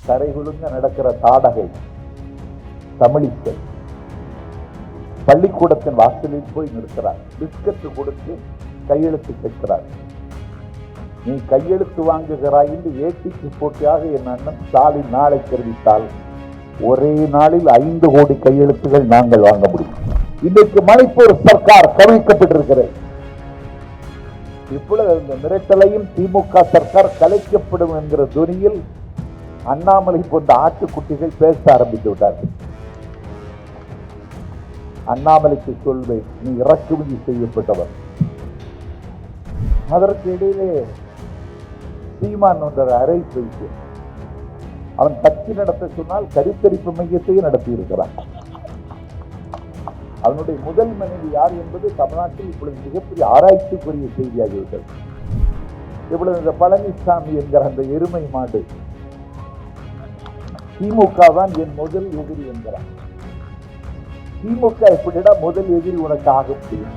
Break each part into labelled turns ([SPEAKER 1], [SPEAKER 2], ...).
[SPEAKER 1] கரைகுலுங்க நடக்கிற தாடகை தமிழிசை பள்ளிக்கூடத்தின் வாசலில் போய் நிற்கிறார். பிஸ்கட் கொடுத்து கையெழுத்து கேட்கிறார். நீ கையெழுத்து வாங்குகிறாய் என்று ஏட்டிக்கு போட்டியாக என் அண்ணன் ஸ்டாலின் நாளை தெரிவித்தால் ஒரே நாளில் 5 கோடி கையெழுத்துகள் நாங்கள் வாங்க முடியும். இன்றைக்கு மணிப்பூர் சர்க்கார் கவிழ்க்கப்பட்டிருக்கிறது. இப்பொழுது அந்த மிரட்டலையும் திமுக சர்க்கார் கலைக்கப்படும் என்கிற துணியில் அண்ணாமலை போன்ற ஆட்டுக்குட்டிகள் பேச ஆரம்பித்து விட்டார்கள். அண்ணாமலைக்கு சொல்வேன், நீ இறக்குமதி செய்யப்பட்டவர். அதற்கு இடையிலே சீமான் என்ற அறை போயிட்டு அவன் கட்சி நடத்த சொன்னால் கருத்தரிப்பு மையத்தையும் நடத்தி இருக்கிறான். அவனுடைய முதல் மனைவி யார் என்பது தமிழ்நாட்டில் இப்பொழுது மிகப்பெரிய ஆராய்ச்சிக்குரிய செய்தியாகிவிட்டது. இப்பொழுது இந்த பழனிசாமி என்கிற அந்த எருமை மாடு திமுக தான் என் முதல் எதிரி என்கிறான். திமுக எப்படிடா முதல் எதிரி உனக்கு ஆக முடியும்?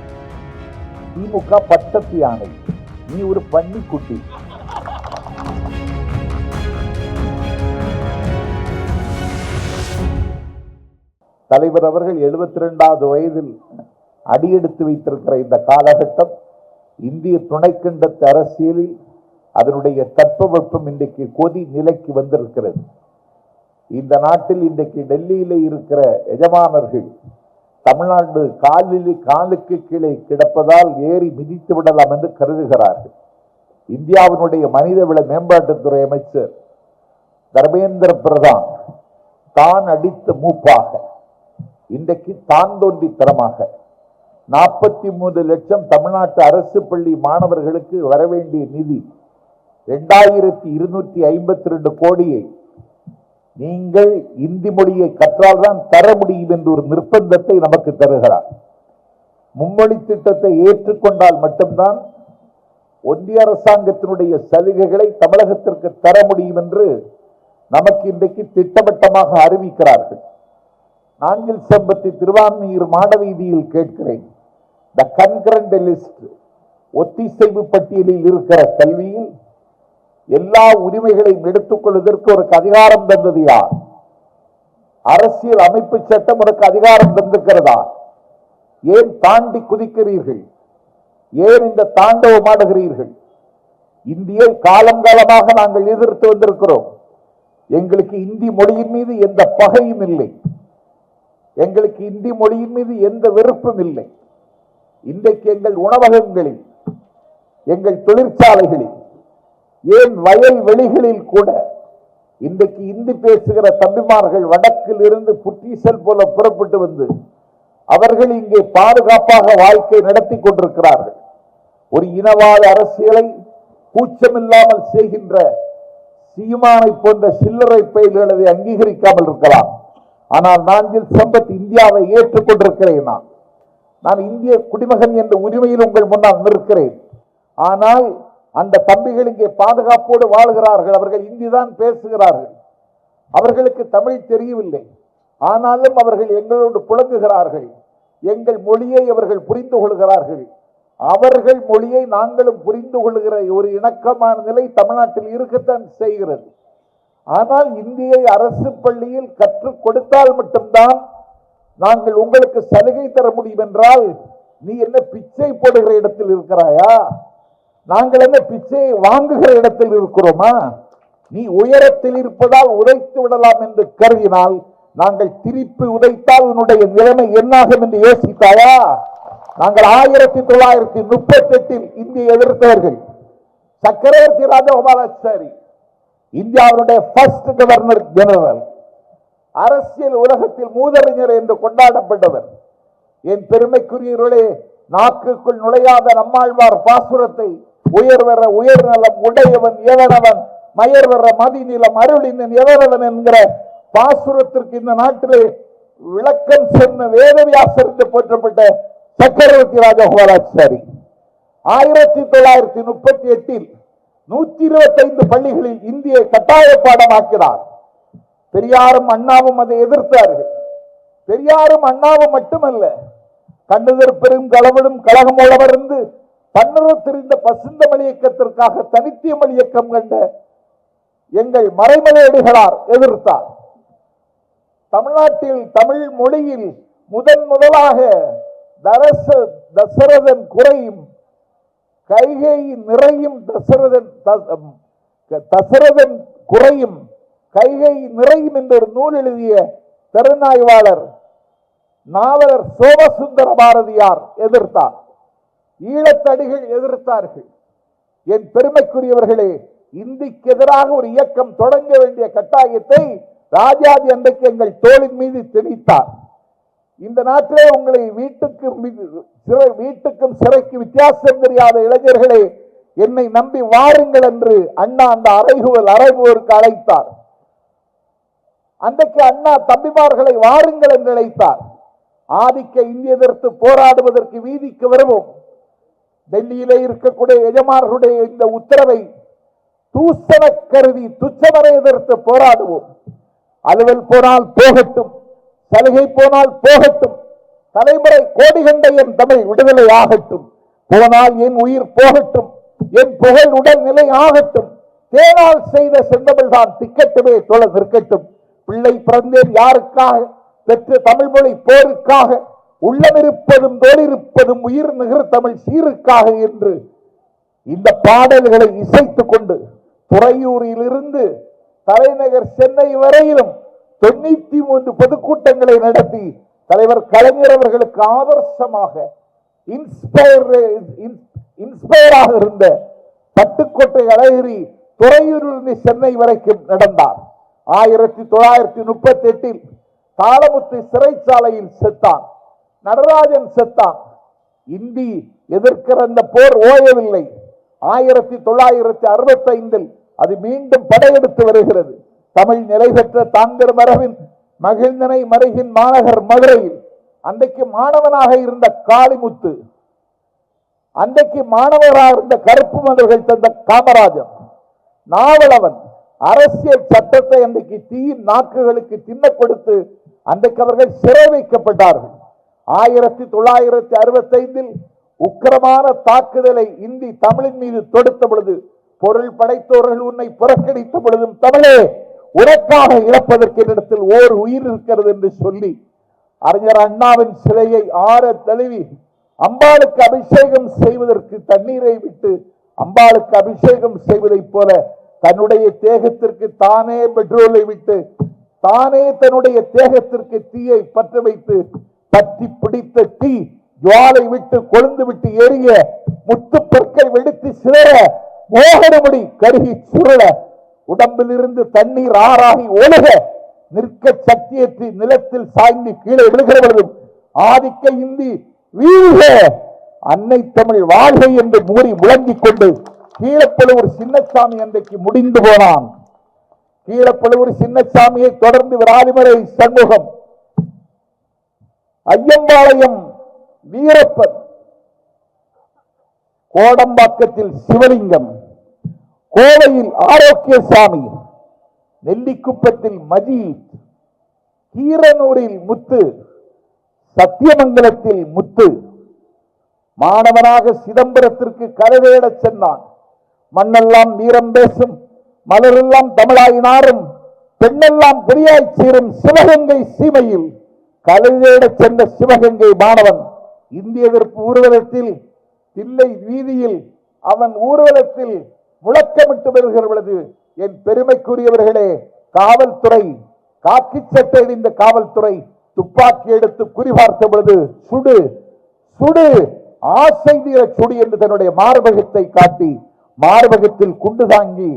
[SPEAKER 1] திமுக பட்டத்து யானை, நீ ஒரு பன்னிக்குட்டி. தலைவர் அவர்கள் 72வது வயதில் அடியெடுத்து வைத்திருக்கிற இந்த காலகட்டம் இந்திய துணைக்கண்டத்து அரசியலில் அதனுடைய தட்பவெப்பம் இன்றைக்கு கொதி நிலைக்கு வந்திருக்கிறது. இந்த நாட்டில் இன்றைக்கு டெல்லியிலே இருக்கிற எஜமானர்கள் தமிழ்நாடு காலுக்கு கீழே கிடப்பதால் ஏறி மிதித்து விடலாம் என்று கருதுகிறார்கள். இந்தியாவினுடைய மனிதவள மேம்பாட்டுத்துறை அமைச்சர் தர்மேந்திர பிரதான் தான் அடித்த மூப்பாக இன்றைக்கு தான் தோன்றி தரமாக 43 லட்சம் தமிழ்நாட்டு அரசு பள்ளி மாணவர்களுக்கு வரவேண்டிய நிதி 2252 கோடியை நீங்கள் இந்தி மொழியை கற்றால்தான் தர முடியும் என்று ஒரு நிர்பந்தத்தை நமக்கு தருகிறார். மும்மொழி திட்டத்தை ஏற்றுக்கொண்டால் மட்டும்தான் ஒன்றிய அரசாங்கத்தினுடைய சலுகைகளை தமிழகத்திற்கு தர முடியும் என்று நமக்கு இன்றைக்கு திட்டவட்டமாக அறிவிக்கிறார்கள். நாஞ்சில் சம்பத்தி திருவான்மியூர் மாடவீதியில் கேட்கிறேன், த கன்கரண்ட் லிஸ்ட் ஒத்திசைவு பட்டியலில் இருக்கிற கல்வியில் எல்லா உரிமைகளையும் எடுத்துக் கொள்வதற்கு உனக்கு அதிகாரம் தந்தது யார்? அரசியல் அமைப்பு சட்டம் உனக்கு அதிகாரம் தந்திருக்கிறதா? ஏன் தாண்டி குதிக்கிறீர்கள்? ஏன் இந்த தாண்டவம் ஆடுகிறீர்கள்? இந்தியை காலம் காலமாக நாங்கள் எதிர்த்து வந்திருக்கிறோம். எங்களுக்கு இந்தி மொழியின் மீது எந்த பகையும் இல்லை. எங்களுக்கு இந்தி மொழியின் மீது எந்த வெறுப்பும் இல்லை. இன்றைக்கு எங்கள் உணவகங்களில், எங்கள் தொழிற்சாலைகளில், ஏன் வயல் வெளிகளில் கூட இன்றைக்கு இந்தி பேசுகிற தம்பிமார்கள் வடக்கில் இருந்து புற்றீசல் போல புறப்பட்டு வந்து அவர்கள் இங்கே பாதுகாப்பாக வாழ்க்கை நடத்தி கொண்டிருக்கிறார்கள். ஒரு இனவாத அரசியலை கூச்சமில்லாமல் செய்கின்ற சீமானை போன்ற சில்லறை பயில்களை அங்கீகரிக்காமல் இருக்கலாம். ஆனால் நாஞ்சில் சம்பத் இந்தியாவை ஏற்றுக்கொண்டிருக்கிறேன். நான் இந்திய குடிமகன் என்ற உரிமையில் உங்கள் முன்னால் நிற்கிறேன். ஆனால் அந்த தம்பிகள் இங்கே பாதுகாப்போடு வாழ்கிறார்கள். அவர்கள் இந்தி தான் பேசுகிறார்கள். அவர்களுக்கு தமிழ் தெரியவில்லை. ஆனாலும் அவர்கள் எங்களோடு புழங்குகிறார்கள். எங்கள் மொழியை அவர்கள் புரிந்து கொள்கிறார்கள். அவர்கள் மொழியை நாங்களும் புரிந்து கொள்கிற ஒரு இணக்கமான நிலை தமிழ்நாட்டில் இருக்கத்தான் செய்கிறது. ஆனால் இந்தியை அரசு பள்ளியில் கற்றுக் கொடுத்தால் மட்டும்தான் நாங்கள் உங்களுக்கு சலுகை தர முடியும் என்றால், நீ என்ன பிச்சை போடுகிற இடத்தில் இருக்கிறாயா? நாங்கள் என்ன பிச்சையை வாங்குகிற இடத்தில் இருக்கிறோமா? நீ உயரத்தில் இருப்பதால் உதைத்து விடலாம் என்று கருதினால், நாங்கள் திருப்பி உதைத்தால் உன்னுடைய நிலைமை என்னாகும் என்று யோசித்தாயா? நாங்கள் 1938 இந்தியை எதிர்த்தவர்கள். சக்கரவர்த்தி ராஜகோபாலாச்சாரி இந்தியாவுடைய ஃபர்ஸ்ட் கவர்னர் ஜெனரல், அரசியல் உலகத்தில் மூதறிஞர் என்று கொண்டாடப்பட்டவர். என் பெருமைக்குரியவர்களே, நாக்குக்குள் நுழையாத நம்மாழ்வார் பாசுரத்தை உயர்வர உயர்நலம் உடையவன் எவனவன், மயர்வர மதிநிலம் அருளினன் எவனவன் என்கிற பாசுரத்திற்கு இந்த நாட்டிலே விளக்கம் சொன்ன வேதவியாசர் என்று போற்றப்பட்ட சக்கரவர்த்தி ராஜகோபாலாச்சாரி 1938 125 பள்ளிகளில் இந்தியை கட்டாய பாடமாக்கிறார். பெரியாரும் அண்ணாவும் அதை எதிர்த்தார்கள். பெரியாரும் அண்ணாவும் மட்டுமல்ல, கண்ணுதர் பெரும் களவனும் கழகமோளவருந்து பன்னரும் தெரிந்த பசுந்தமிழ் இயக்கத்திற்காக தனித்தியமிழ் இயக்கம் கண்ட எங்கள் மறைமலையடிகளார் எதிர்த்தார். தமிழ்நாட்டில் தமிழ் மொழியில் முதலாக தசரதன் குறையும் கைகை நிறையும் தசரதன் குறையும் கைகை நிறையும் என்ற ஒரு நூல் எழுதிய திறனாய்வாளர் நாவலர் சோமசுந்தர பாரதியார் எதிர்த்தார். ஈழத்தடிகள் எதிர்த்தார்கள். என் பெருமைக்குரியவர்களே, இந்திக்கு எதிராக ஒரு இயக்கம் தொடங்க வேண்டிய கட்டாயத்தை ராஜாஜி அன்றைக்கு எங்கள் தோளின் மீது திணித்தார். இந்த நாட்டிலே உங்களை வீட்டுக்கும் சிறைக்கு வித்தியாசம் தெரியாத இளைஞர்களே, என்னை நம்பி வாருங்கள் என்று அண்ணா அந்த அறைகூவலுக்கு அழைத்தார். அன்றைக்கு அண்ணா தம்பிமார்களை வாருங்கள் என்று அழைத்தார். ஆதிக்க இந்திய எதிர்த்து போராடுவதற்கு வீதிக்கு வருவோம். டெல்லியிலே இருக்கக்கூடிய எஜமானர்களுடைய இந்த உத்தரவை தூசண கருதி துச்சமரை எதிர்த்து போராடுவோம். அலுவல் போனால் போகட்டும், சலுகை போனால் போகட்டும், தலைமுறை கோடிகண்ட என் தமிழ் விடுதலை ஆகட்டும். போனால் என் உயிர் போகட்டும், என் புகழ் உடல் நிலை ஆகட்டும். தேனால் செய்த செந்தமிழ் தான் திக்கட்டுமே தொழ நிற்கட்டும். பிள்ளை பிறந்தேன் யாருக்காக, பெற்ற தமிழ் மொழி போருக்காக, உள்ளமிருப்பதும் தோலிருப்பதும் உயிர் நிகர் தமிழ் சீருக்காக என்று இந்த பாடல்களை இசைத்துக் கொண்டு துறையூரில் இருந்து தலைநகர் சென்னை வரையிலும் 93 பொதுக்கூட்டங்களை நடத்தி தலைவர் கலைஞர் அவர்களுக்கு ஆதர்சமாக இன்ஸ்பயராக இருந்த பட்டுக்கோட்டை அழகிரி துறையூரிலிருந்து சென்னை வரைக்கும் நடந்தார். 1938 தாளமுத்து சிறைச்சாலையில் செத்தான். நடராஜன் செத்தான். இந்தி எதிர்க்கிற அந்த போர் ஓயவில்லை. 1965 அது மீண்டும் படையெடுத்து வருகிறது. தமிழ் நிலை பெற்ற தாங்கர் மரபின் மகிழ்ந்தனை மருகின் மாநகர் மதுரையில் அன்றைக்கு மாணவனாக இருந்த காளிமுத்து, அன்றைக்கு மாணவராக இருந்த கருப்பு மன்னர்கள் தந்த காமராஜன், நாவலவன் அரசியல் சட்டத்தை அன்றைக்கு தீயின் நாக்குகளுக்கு தின்ன கொடுத்து அன்றைக்கு அவர்கள் சிறை வைக்கப்பட்டார்கள். 1965 உக்கிரமான தாக்குதலை இந்தி தமிழின் மீது தொடுத்த பொழுது, பொருள் படைத்தோர்கள் உன்னை புறக்கணித்த பொழுதும் தமிழே உனக்காக இழப்பதற்கு இடத்தில் ஓர் உயிர் இருக்கிறது என்று சொல்லி அறிஞர் அண்ணாவின் சிலையை ஆற தழுவி அம்பாளுக்கு அபிஷேகம் செய்வதற்கு தண்ணீரை விட்டு அம்பாளுக்கு அபிஷேகம் செய்வதைப் போல தன்னுடைய தேகத்திற்கு தானே பெட்ரோலை விட்டு தானே தன்னுடைய தேகத்திற்கு தீயை பற்ற வைத்து பற்றி பிடித்த தீ ஜுவாலை விட்டு கொழுந்து விட்டு எரிய முத்து பொற்கள் வெடித்து சிதற மோகனமுடி கருகி சுருள உடம்பில் இருந்து தண்ணீர் ஆறாகி ஒழுக நிற்க சக்தியற்றி நிலத்தில் சாய்ந்து கீழே விழுகிற பொழுதும் ஆதிக்க இந்தி வீழ்க அன்னை தமிழ் வாழ்கை என்று மூறி முழங்கிக் கொண்டு கீழப்பழுவூர் சின்னசாமி அன்றைக்கு முடிந்து போனான். கீழப்பழுவூர் சின்னசாமியை தொடர்ந்து விராலிமலை சண்முகம், ஐயம்பாளையம் வீரப்பன், கோடம்பாக்கத்தில் சிவலிங்கம், கோவையில் ஆரோக்கியசாமி, நெல்லிக்குப்பத்தில் மஜீத், கீரனூரில் முத்து, சத்தியமங்கலத்தில் முத்து. மாணவனாக சிதம்பரத்திற்கு கரவேட சென்றான். மண்ணெல்லாம் வீரம் பேசும், மலரெல்லாம் தமிழாயினாரும், பெண்ணெல்லாம் பெரியாய் சீரும் சிவகங்கை சீமையில் கலைவேட சென்ற சிவகங்கை மாணவன் இந்திய எதிர்ப்பு ஊர்வலத்தில் தில்லை வீதியில் அவன் ஊர்வலத்தில் முழக்கமிட்டு வருகிற பொழுது என் பெருமைக்குரியவர்களே, காவல்துறை காக்கி சட்டை அணிந்த காவல்துறை துப்பாக்கி எடுத்து குறிபார்த்த பொழுது சுடு சுடு ஆசை தீர சுடு என்று தன்னுடைய மார்பகத்தை காட்டி மார்பகத்தில் குண்டு தாங்கி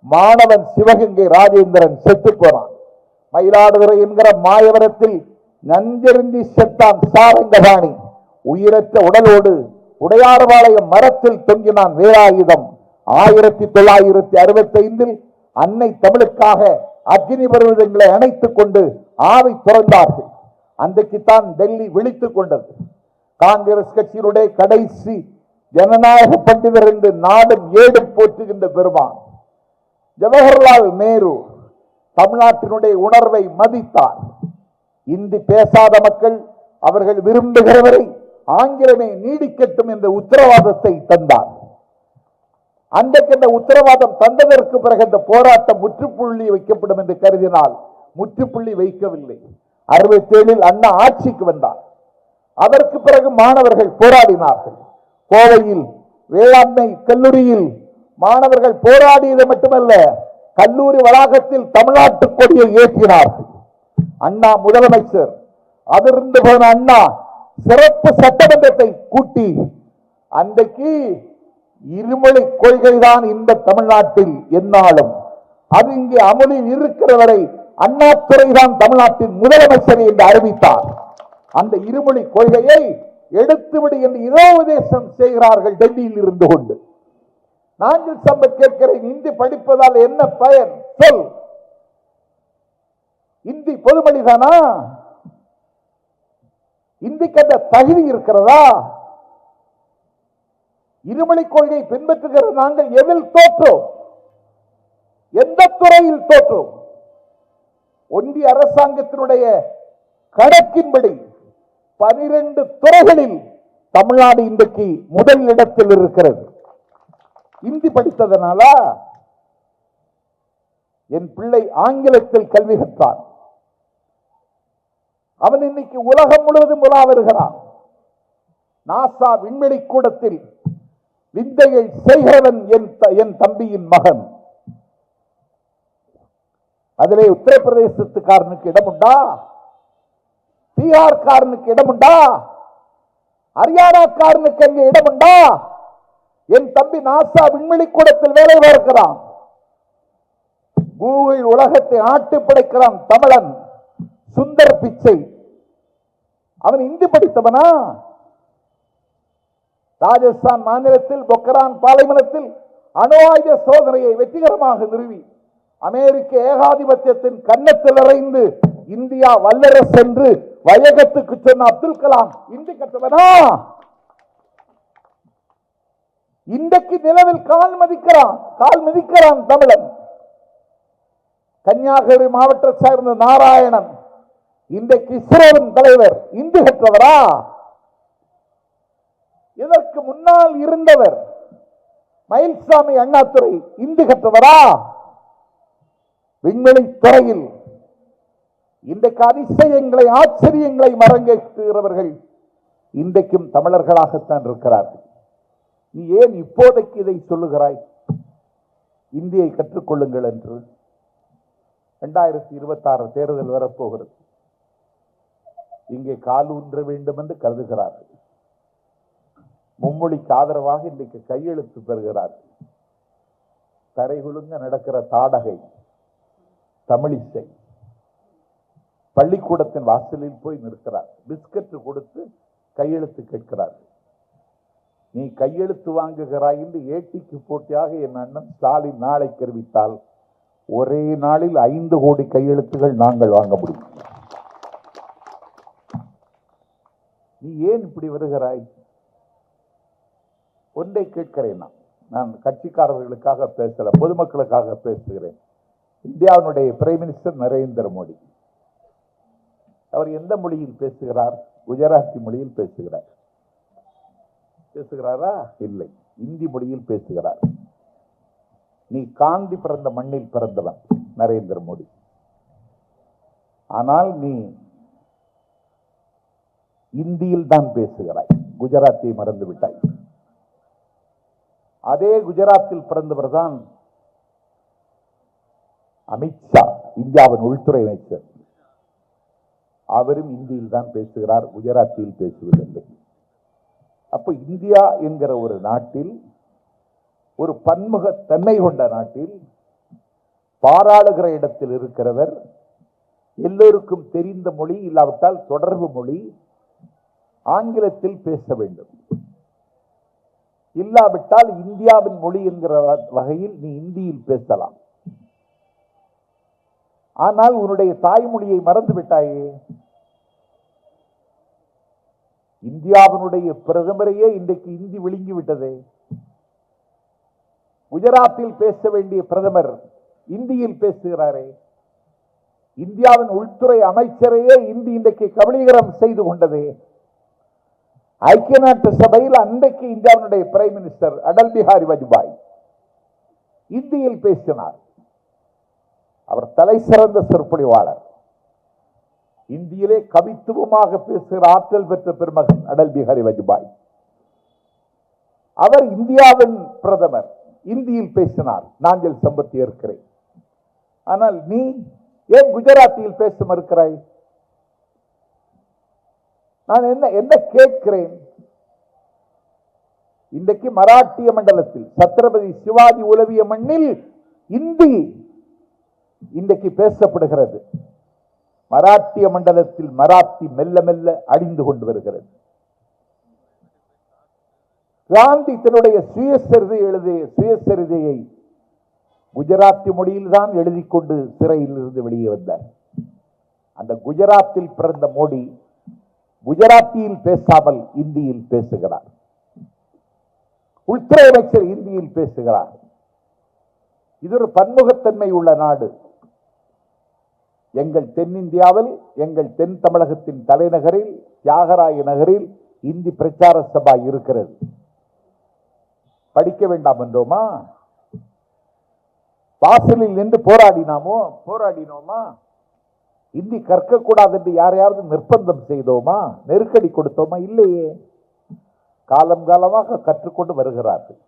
[SPEAKER 1] மாணவன் சிவகங்கை ராஜேந்திரன் செத்து போனான். மயிலாடுதுறை என்கிற மாயவரத்தில் நஞ்செருந்தி செத்தான் சாரங்கபாணி. உயிரற்ற உடலோடு உடையார்பாளையம் மரத்தில் தொங்கினான் வேலாயுதம். 1965 அன்னை தமிழுக்காக அக்னி பர்வதங்களை அணைத்துக் கொண்டு ஆவை துறந்தார்கள். அன்றைக்குத்தான் டெல்லி விழித்துக் கொண்டது. காங்கிரஸ் கட்சியினுடைய கடைசி ஜனநாயக பண்டிதர் என்று நாடும் ஏடும் போற்றுகின்ற பெருமான் ஜவஹர்லால் நேரு தமிழ்நாட்டினுடைய உணர்வை மதித்தார். இந்தி பேசாத மக்கள் அவர்கள் விரும்புகிறவரை ஆங்கிலமே நீடிக்கட்டும் என்ற உத்தரவாதத்தை தந்தார். அன்றைக்கு இந்த உத்தரவாதம் தந்ததற்கு பிறகு இந்த போராட்டம் முற்றுப்புள்ளி வைக்கப்படும் என்று கருதினால் முற்றுப்புள்ளி வைக்கவில்லை. 67 அண்ணா ஆட்சிக்கு வந்தார். அதற்கு பிறகு மாணவர்கள் போராடினார்கள். கோவையில் வேளாண்மை கல்லூரியில் மாணவர்கள் போராடியது மட்டுமல்ல, கல்லூரி வளாகத்தில் தமிழ்நாட்டு கொடியை ஏற்றினார்கள். அண்ணா முதலமைச்சர், அதிர்ந்து போன அண்ணா சிறப்பு சட்டமன்றத்தை கூட்டி அன்றைக்கு இருமொழி கொள்கைதான் இந்த தமிழ்நாட்டில் எந்நாளும், அது இங்கே அமலில் இருக்கிற வரை அண்ணாதுரை தான் தமிழ்நாட்டின் முதலமைச்சர் என்று அறிவித்தார். அந்த இருமொழி கொள்கையை எடுத்துவிடு என்று இதோ உபதேசம் செய்கிறார்கள் டெல்லியில் இருந்து கொண்டு. நாங்கள் சம்பத் கேட்கிறேன், இந்தி படிப்பதால் என்ன பயன் சொல்? இந்தி பொதுமொழிதானா? இந்திக்கு அந்த தகுதி இருக்கிறதா? இருமொழி கொள்கை பின்பற்றுகிற நாங்கள் எதில் தோற்றோம்? எந்த துறையில் தோற்றோம்? ஒன்றிய அரசாங்கத்தினுடைய கணக்கின்படி 12 துறைகளில் தமிழ்நாடு இன்றைக்கு முதல் இடத்தில் இருக்கிறது. இந்தி படித்ததனாலா? என் பிள்ளை ஆங்கிலத்தில் கல்வி கற்றான். அவன் இன்னைக்கு உலகம் முழுவதும் உலா வருகிறான். நாசா விண்வெளி கூடத்தில் விந்தையை செய்கிறவன் என் தம்பியின் மகன். அதிலே உத்தரப்பிரதேசத்துக்காரனுக்கு இடம் உண்டா? பீகார் காரனுக்கு இடம் உண்டா? ஹரியானா காரனுக்கு அங்கே இடம் உண்டா? என் தம்பி நாசா விண்வெளி கூடத்தில் வேலை பார்க்கிறான். கூகுள் உலகத்தை ஆட்டு படைக்கிறான் தமிழன் சுந்தர் பிச்சை. அவன் இந்தி படித்தவனா? ராஜஸ்தான் மாநிலத்தில் பொக்ரான் பாலைவனத்தில் அணு ஆயுத சோதனையை வெற்றிகரமாக நிறுவி அமெரிக்க ஏகாதிபத்தியத்தின் கன்னத்தில் அறைந்து இந்தியா வல்லரசு என்று வயகத்துக்கு சொன்ன அப்துல் கலாம் இந்தி கற்றவனா? இன்றைக்கு நிலவில் கால் மிதிக்கிறான் தமிழன். கன்னியாகுமரி மாவட்டத்தை சேர்ந்த நாராயணன் இன்றைக்கு இஸ்ரோவின் தலைவர் இந்தி கற்றவரா? இதற்கு முன்னால் இருந்தவர் மயில்சாமி அண்ணாதுரை இந்தி கற்றவரா? விண்வெளி துறையில் இன்றைக்கு அதிசயங்களை ஆச்சரியங்களை மரங்கேற்றுகிறவர்கள் இன்றைக்கும் தமிழர்களாகத்தான் இருக்கிறார்கள். நீ ஏன் இப்போதைக்கு இதை சொல்லுகிறாய்? இந்தியை கற்றுக்கொள்ளுங்கள் என்று. 2026 தேர்தல் வரப்போகிறது. இங்கே கால் ஊன்ற வேண்டும் என்று கருதுகிறார்கள். மும்மொழிக்கு ஆதரவாக இன்றைக்கு கையெழுத்து பெறுகிறார்கள். தரைகுலுங்க நடக்கிற தாடகை தமிழிசை பள்ளிக்கூடத்தின் வாசலில் போய் நிற்கிறார். பிஸ்கட் கொடுத்து கையெழுத்து கேட்கிறார்கள். நீ கையெழுத்து வாங்குகிறாய் என்று ஏட்டிக்கு போட்டியாக என் அண்ணன் ஸ்டாலின் நாளை தெரிவித்தால் ஒரே நாளில் 5 கோடி கையெழுத்துகள் நாங்கள் வாங்க முடியும். நீ ஏன் இப்படி வருகிறாய்? ஒன்றை கேட்கிறேன், நான் கட்சிக்காரர்களுக்காக பேசல, பொதுமக்களுக்காக பேசுகிறேன். இந்தியாவினுடைய பிரைம் மினிஸ்டர் நரேந்திர மோடி அவர் எந்த மொழியில் பேசுகிறார்? குஜராத்தி மொழியில் பேசுகிறாரா? இல்லை, இந்தி மொழியில் பேசுகிறார். நீ காந்தி பிறந்த மண்ணில் பிறந்தவன் நரேந்திர மோடி. ஆனால் நீ இந்தியில் தான் பேசுகிறாய், குஜராத்தை மறந்து விட்டாய். அதே குஜராத்தில் பிறந்தவர் தான் அமித்ஷா, இந்தியாவின் உள்துறை அமைச்சர். அவரும் இந்தியில் தான் பேசுகிறார், குஜராத்தில் பேசுவதில்லை. அப்ப இந்தியா என்கிற ஒரு நாட்டில், ஒரு பன்முகத்தன்மை கொண்ட நாட்டில் பாராளுகிற இடத்தில் இருக்கிறவர் எல்லோருக்கும் தெரிந்த மொழி இல்லாவிட்டால் தொடர்பு மொழி ஆங்கிலத்தில் பேச வேண்டும். இல்லாவிட்டால் இந்தியாவின் மொழி என்கிற வகையில் நீ இந்தியில் பேசலாம். ஆனால் உன்னுடைய தாய்மொழியை மறந்து விட்டாயே. இந்தியாவினுடைய பிரதமரையே இன்றைக்கு இந்தி விழுங்கி விட்டதே. குஜராத்தில் பேச வேண்டிய பிரதமர் இந்தியில் பேசுகிறாரே. இந்தியாவின் உள்துறை அமைச்சரையே இந்தி இன்றைக்கு கபலீகரம் செய்து கொண்டதே. ஐக்கிய நாட்டு சபையில் அன்றைக்கு இந்தியாவினுடைய பிரைம் மினிஸ்டர் அடல் பிஹாரி வாஜ்பாய் இந்தியில் பேசினார். அவர் தலை சிறந்த சொற்பொழிவாளர். இந்தியிலே கவித்துவமாக பேசுகிற ஆற்றல் பெற்ற பெருமகன் அடல் பிஹாரி வாஜ்பாய். அவர் இந்தியாவின் பிரதமர். இந்தியில் பேசினார். நாங்கள் சம்பத்தி இருக்கிறேன். ஆனால் நீ ஏன் குஜராத்தியில் பேச மறுக்கிறாய்? நான் என்ன கேட்கிறேன்? இன்றைக்கு மராட்டிய மண்டலத்தில் சத்ரபதி சிவாஜி உலவிய மண்ணில் இந்தி இன்றைக்கு பேசப்படுகிறது. மராட்டிய மண்டலத்தில் மராத்தி மெல்ல மெல்ல அழிந்து கொண்டு வருகிறது. காந்தி தன்னுடைய சுயசரிதையை குஜராத்தி மொழியில் தான் எழுதி கொண்டு சிறையில் இருந்து வெளியே வந்தார். அந்த குஜராத்தில் பிறந்த மோடி குஜராத்தியில் பேசாமல் இந்தியில் பேசுகிறார். உள்துறை அமைச்சர் இந்தியில் பேசுகிறார். இது ஒரு பன்முகத்தன்மை உள்ள நாடு. எங்கள் தென்னிந்தியாவில், எங்கள் தென் தமிழகத்தின் தலைநகரில் தியாகராய நகரில் இந்தி பிரச்சார சபா இருக்கிறது. படிக்க வேண்டாம் என்றோமா? வாசலில் நின்று போராடினோமா? இந்தி கற்கக்கூடாது என்று யாரையாவது நிர்பந்தம் செய்தோமா? நெருக்கடி கொடுத்தோமா? இல்லையே. காலம் காலமாக கற்றுக்கொண்டு வருகிறார்கள்.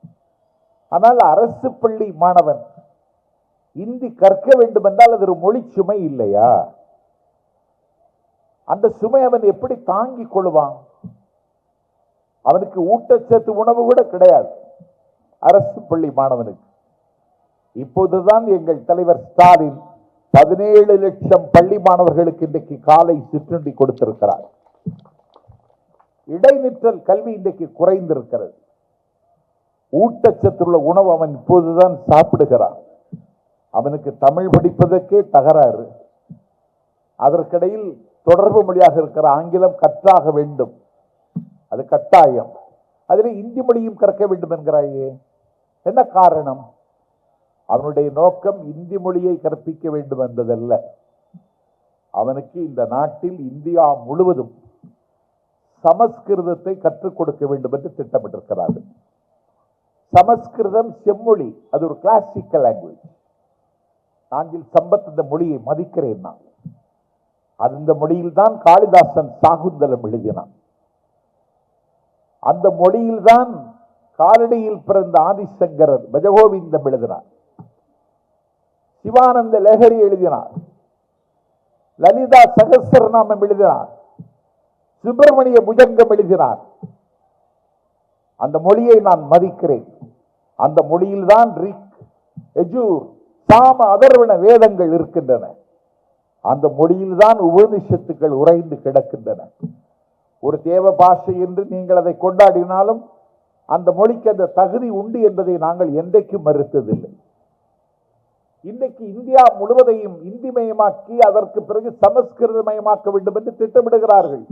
[SPEAKER 1] ஆனால் அரசு பள்ளி மாணவன் இந்தி கற்க வேண்டும் என்றால் அது ஒரு மொழி சுமை இல்லையா? அந்த சுமை அவன் எப்படி தாங்கிக் கொள்வான்? அவனுக்கு ஊட்டச்சத்து உணவு கூட கிடையாது அரசு பள்ளி மாணவனுக்கு. இப்போதுதான் எங்கள் தலைவர் ஸ்டாலின் 17 லட்சம் பள்ளி மாணவர்களுக்கு இன்றைக்கு காலை சிற்றுண்டி கொடுத்திருக்கிறார். இடைநிற்றல் கல்வி இன்றைக்கு குறைந்திருக்கிறது. ஊட்டச்சத்துள்ள உணவு அவன் இப்போதுதான் சாப்பிடுகிறான். அவனுக்கு தமிழ் படிப்பதற்கே தகராறு. அதற்கிடையில் தொடர்பு மொழியாக இருக்கிற ஆங்கிலம் கற்றாக வேண்டும், அது கட்டாயம். அதில் இந்தி மொழியும் கற்க வேண்டும் என்கிறாயே, என்ன காரணம்? அவனுடைய நோக்கம் இந்தி மொழியை கற்பிக்க வேண்டும் என்பதல்ல. அவனுக்கு இந்த நாட்டில் இந்தியா முழுவதும் சமஸ்கிருதத்தை கற்றுக் கொடுக்க வேண்டும் என்று திட்டமிட்டிருக்கிறார்கள். சமஸ்கிருதம் செம்மொழி, அது ஒரு கிளாசிக்கல் லாங்குவேஜ். நாங்கள் சம்பத் இந்த மொழியை மதிக்கிறேன். நான் அந்த மொழியில் தான் காளிதாசன் சாகுந்தலம் எழுதினான். அந்த மொழியில் தான் காலடியில் பிறந்த ஆதிசங்கரர் பஜகோவிந்தம் எழுதினார். சிவானந்த லஹரி எழுதினார். லலிதா சகஸ்ரநாமம் எழுதினார். சுப்பிரமணிய புஜங்கம் எழுதினார். அந்த மொழியை நான் மதிக்கிறேன். அந்த மொழியில் தான் ரிக், யஜூர், சாம, அதர்வண வேதங்கள் இருக்கின்றன. அந்த மொழியில் தான் உபநிஷத்துக்கள் உறைந்து கிடக்கின்றன. ஒரு தேவ பாஷை என்று நீங்கள் அதை கொண்டாடினாலும் அந்த மொழிக்கு அந்த தகுதி உண்டு என்பதை நாங்கள் என்றைக்கும் மறுத்ததில்லை. இன்றைக்கு இந்தியா முழுவதையும் இந்திமயமாக்கி அதற்கு பிறகு சமஸ்கிருதமயமாக்க வேண்டும் என்று திட்டமிடுகிறார்கள்.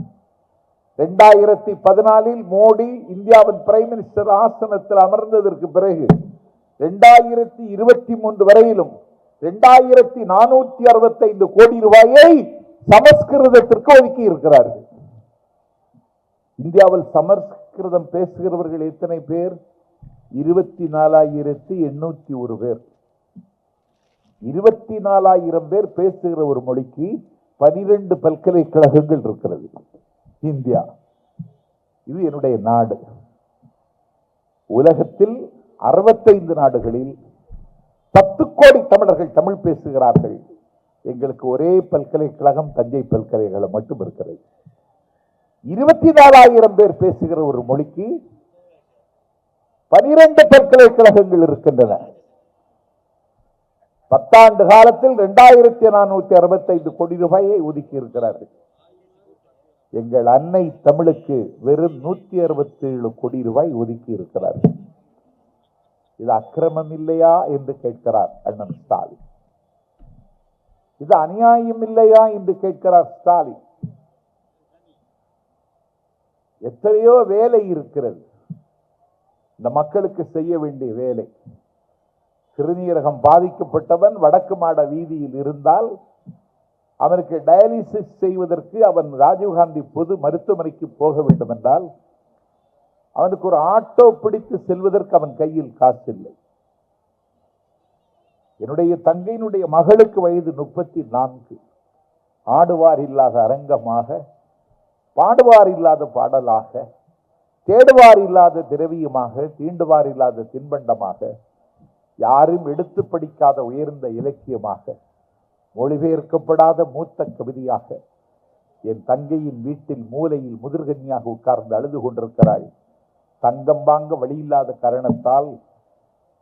[SPEAKER 1] 2014 மோடி இந்தியாவின் பிரைம் மினிஸ்டர் ஆசனத்தில் அமர்ந்ததற்கு பிறகு 2023 வரையிலும் 2465 கோடி ரூபாயை சமஸ்கிருதத்திற்கு ஒதுக்கி இருக்கிறார்கள். இந்தியாவில் சமஸ்கிருதம் பேசுகிறவர்கள் எத்தனை பேர்? 24,801 பேர். 24,000 பேர் பேசுகிற ஒரு மொழிக்கு 12 பல்கலைக்கழகங்கள் இருக்கிறது. இந்தியா இது என்னுடைய நாடு. உலகத்தில் 65 நாடுகளில் 10 கோடி தமிழர்கள் தமிழ் பேசுகிறார்கள். எங்களுக்கு ஒரே பல்கலைக்கழகம் தஞ்சை பல்கலைக்கழகம் மட்டும் இருக்கிறது. 24,000 பேர் பேசுகிற ஒரு மொழிக்கு 12 பல்கலைக்கழகங்கள் இருக்கின்றன. 10 ஆண்டு காலத்தில் 2,465 கோடி ரூபாயை ஒதுக்கி இருக்கிறார்கள். எங்கள் அன்னை தமிழுக்கு வெறும் 167 கோடி ரூபாய் ஒதுக்கி இருக்கிறார்கள். இது அக்கிரமம் இல்லையா என்று கேட்கிறார் அண்ணன் ஸ்டாலின். இது அநியாயம் இல்லையா என்று கேட்கிறார் ஸ்டாலின். எத்தனையோ வேலை இருக்கிறது இந்த மக்களுக்கு செய்ய வேண்டிய வேலை. சிறுநீரகம் பாதிக்கப்பட்டவன் வடக்கு மாட வீதியில் இருந்தால் அவனுக்கு டயாலிசிஸ் செய்வதற்கு அவன் ராஜீவ்காந்தி பொது மருத்துவமனைக்கு போக வேண்டும் என்றால் அவனுக்கு ஒரு ஆட்டோ பிடித்து செல்வதற்கு அவன் கையில் காசு இல்லை. என்னுடைய தங்கையினுடைய மகளுக்கு வயது 34. ஆடுவார் இல்லாத அரங்கமாக, பாடுவார் இல்லாத பாடலாக, தேடுவார் இல்லாத திரவியமாக, தீண்டுவார் இல்லாத தின்பண்டமாக, யாரும் எடுத்து படிக்காத உயர்ந்த இலக்கியமாக, மொழிபெயர்க்கப்படாத மூத்த கவிதையாக என் தங்கையின் வீட்டில் மூலையில் முதிர்கன்னியாக உட்கார்ந்து அழுது கொண்டிருக்கிறாள். தங்கம் வாங்க வழியில்லாத காரணத்தால்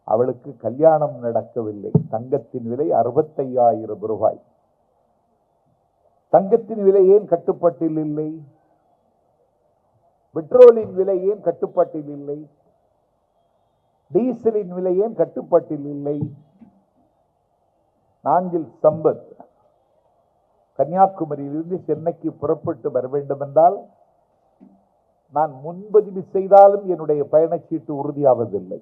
[SPEAKER 1] அவளுக்கு கல்யாணம் நடக்கவில்லை. தங்கத்தின் விலை 65,000 ரூபாய். தங்கத்தின் விலை ஏன் கட்டுப்பாட்டில் இல்லை? பெட்ரோலின் விலை ஏன் கட்டுப்பாட்டில் இல்லை? டீசலின் விலை ஏன் கட்டுப்பாட்டில் இல்லை? நாஞ்சில் சம்பத் கன்னியாகுமரியிலிருந்து சென்னைக்கு புறப்பட்டு வர வேண்டும் என்றால் நான் முன்பதிவு செய்தாலும் என்னுடைய பயணச்சீட்டு உறுதியாவதில்லை.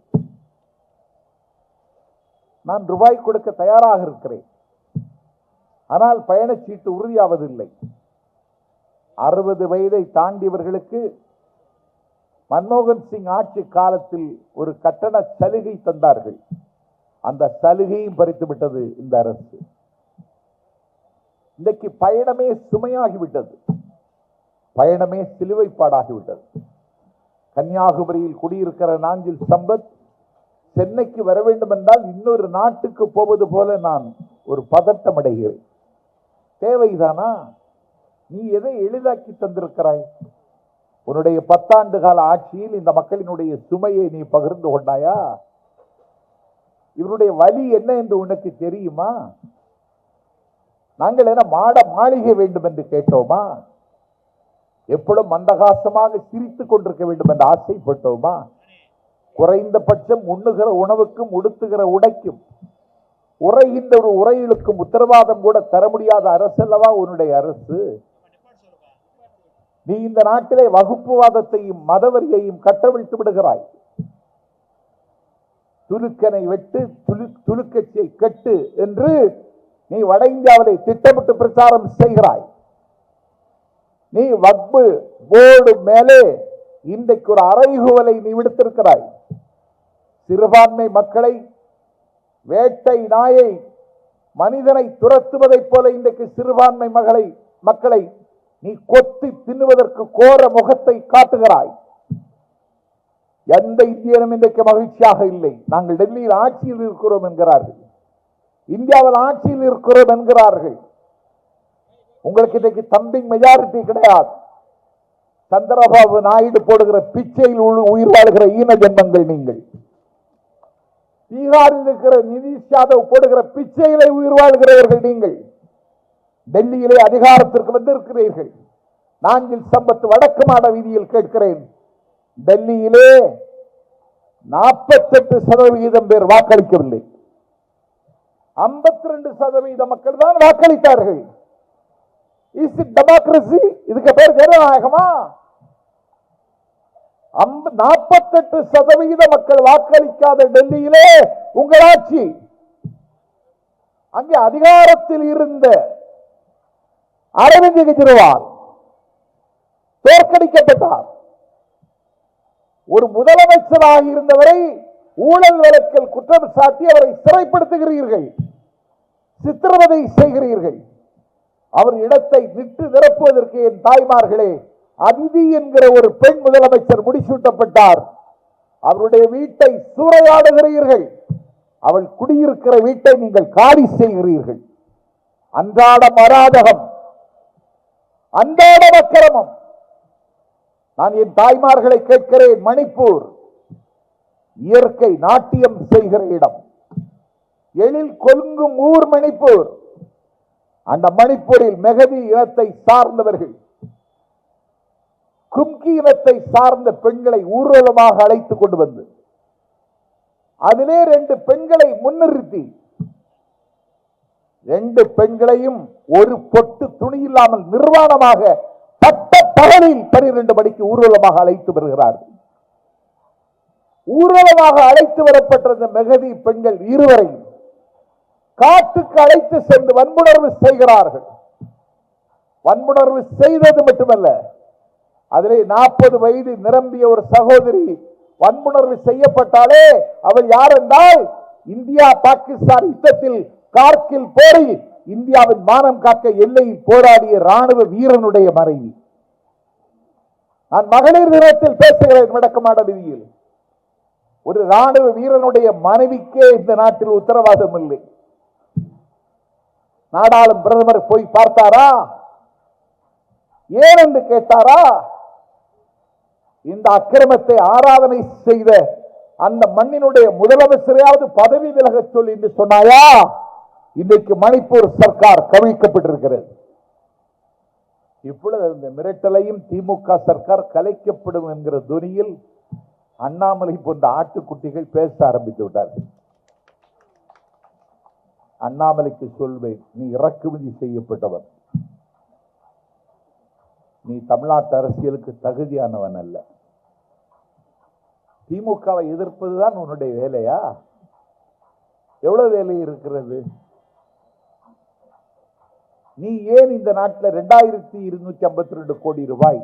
[SPEAKER 1] நான் ரூபாய் கொடுக்க தயாராக இருக்கிறேன், ஆனால் பயணச்சீட்டு உறுதியாவதில்லை. 60 வயதை தாண்டியவர்களுக்கு மன்மோகன் சிங் ஆட்சி காலத்தில் ஒரு கட்டண சலுகை தந்தார்கள். அந்த சலுகையும் பறித்து விட்டது இந்த அரசு. இன்றைக்கு பயணமே சுமையாகிவிட்டது, பயணமே சிலுவைப்பாடாகிவிட்டது. கன்னியாகுமரியில் குடியிருக்கிற நாஞ்சில் சம்பத் சென்னைக்கு வர வேண்டும் என்றால் இன்னொரு நாட்டுக்கு போவது போல நான் ஒரு பதட்டம் அடைகிறேன். தேவைதானா? நீ எதை எளிதாக்கி தந்திருக்கிறாய்? உன்னுடைய 10 ஆண்டு கால ஆட்சியில் இந்த மக்களினுடைய சுமையை நீ பகிர்ந்து கொண்டாயா? இவருடைய வலி என்ன என்று உனக்கு தெரியுமா? நாங்கள் என்ன மாளிகை வேண்டும் என்று கேட்டோமா? எப்பொழுதும் மந்தகாசமாக சிரித்துக் கொண்டிருக்க வேண்டும் என்று ஆசைப்பட்டோமா? குறைந்தபட்சம் உண்ணுகிற உணவுக்கும் உடுத்துகிற உடைக்கும் உரைகின்ற ஒரு உரையிலுக்கும் உத்தரவாதம் கூட தர முடியாத அரசல்லவா உன்னுடைய அரசு. நீ இந்த நாட்டிலே வகுப்புவாதத்தையும் மதவரியையும் கட்டவிழ்த்து விடுகிறாய். துலுக்கனை வெட்டு துலுக்கட்சியை கட்டு என்று நீ வட இந்தியாவிலே திட்டமிட்டு பிரச்சாரம் செய்கிறாய். நீ வக்பு போர்டு மேலே இன்றைக்கு ஒரு அறைகூவலை நீ விடுத்திருக்கிறாய். சிறுபான்மை மக்களை, வேட்டை நாயை மனிதனை துரத்துவதைப் போல இன்றைக்கு சிறுபான்மை மக்களை நீ கொத்தி தின்னுவதற்கு கோர முகத்தை காட்டுகிறாய். எந்த இந்தியனும் இன்றைக்கு மகிழ்ச்சியாக இல்லை. நாங்கள் டெல்லியில் ஆட்சியில் இருக்கிறோம் என்கிறார்கள், இந்தியாவில் ஆட்சியில் இருக்கிறோம் என்கிறார்கள். உங்களுக்கு இன்றைக்கு தம்பிங் மெஜாரிட்டி கிடையாது. சந்திரபாபு நாயுடு போடுகிற பிச்சையில் உயிர் வாழ்கிற ஈன ஜென்மங்கள் நீங்கள். பீகாரில் இருக்கிற நிதிஷ் யாதவ் போடுகிற பிச்சையிலே உயிர் வாழ்கிறவர்கள் நீங்கள். டெல்லியிலே அதிகாரத்திற்கு வந்திருக்கிறீர்கள். நாஞ்சில் சம்பத் வடக்கு மாட வீதியில் கேட்கிறேன், டெல்லியிலே 48% பேர் வாக்களிக்கவில்லை, 52% மக்கள் தான் வாக்களித்தார்கள். Is it democracy? இதுக்கு பேர் ஜனநாயகமா? 48% மக்கள் வாக்களிக்காத டெல்லியிலே உங்கள் ஆட்சி. அங்கே அதிகாரத்தில் இருந்த அரவிந்த் கெஜ்ரிவால் தோற்கடிக்கப்பட்டார். ஒரு முதலமைச்சராக இருந்தவரை ஊழல் வழக்கில் குற்றம் சாட்டி அவரை சிறைப்படுத்துகிறீர்கள், சித்திரவதை செய்கிறீர்கள். அவர் இடத்தை விட்டு நிரப்புவதற்கு என் தாய்மார்களே, அதிதி என்கிற ஒரு பெண் முதலமைச்சர் முடிசூட்டப்பட்டார். அவருடைய வீட்டை சூறையாடுகிறீர்கள். அவள் குடியிருக்கிற வீட்டை நீங்கள் காலி செய்கிறீர்கள். அன்றாடம் அராஜகம், அன்றாடம் அக்கிரமம். நான் என் தாய்மார்களை கேட்கிறேன், மணிப்பூர் இயற்கை நாட்டியம் செய்கிற இடம், எழில் கொல்கும் ஊர் மணிப்பூர். அந்த மணிப்பூரில் மெகதி இனத்தை சார்ந்தவர்கள் கும்கி இனத்தை சார்ந்த பெண்களை ஊர்வலமாக அழைத்துக் கொண்டு வந்து அதிலே 2 பெண்களை முன்னிறுத்தி 2 பெண்களையும் ஒரு பொட்டு துணி இல்லாமல் நிர்வாணமாக பட்ட பகலில் 12 மணிக்கு ஊர்வலமாக அழைத்து வருகிறார்கள். ஊர்வலமாக அழைத்து வரப்பட்ட மெகதி பெண்கள் இருவரையும் காட்டுக்கு அழைத்து சென்று வன்புணர்வு செய்கிறார்கள். வன்புணர்வு செய்தது மட்டுமல்ல, அதிலே 40 வயது நிரம்பிய ஒரு சகோதரி வன்புணர்வு செய்யப்பட்டாலே அவள் யார் என்றால் இந்தியா பாகிஸ்தான் யுத்தத்தில் கார்கில் போரில் இந்தியாவின் மானம் காக்க எல்லையில் போராடிய ராணுவ வீரனுடைய மனைவி. நான் மகளிர் தினத்தில் பேசுகிறேன். விளக்கமான விதியில் ஒரு ராணுவ வீரனுடைய மனைவிக்கே இந்த நாட்டில் உத்தரவாதம் இல்லை. நாடாளும் பிரதமர் போய் பார்த்தாரா? ஏன் என்று கேட்டாரா? இந்த அக்கிரமத்தை ஆராதனை செய்த அந்த மண்ணினுடைய முதலமைச்சரையாவது பதவி விலக சொல்லி என்று சொன்னாயா? இன்றைக்கு மணிப்பூர் சர்க்கார் கவிழ்க்கப்பட்டிருக்கிறது. இப்பொழுது இந்த மிரட்டலையும் திமுக சர்க்கார் கலைக்கப்படும் என்கிற துணியில் அண்ணாமலை போன்ற ஆட்டுக்குட்டிகள் பேச ஆரம்பித்து விட்டார்கள். அண்ணாமலைக்கு சொல்வேன், நீ இறக்குமதி செய்யப்பட்டவன். நீ தமிழ்நாட்டு அரசியலுக்கு தகுதியானவன் அல்ல. திமுகவை எதிர்ப்பதுதான் உன்னுடைய வேலையா? எவ்வளவு வேலை இருக்கிறது? நீ ஏன் இந்த நாட்டில் 2252 கோடி ரூபாய்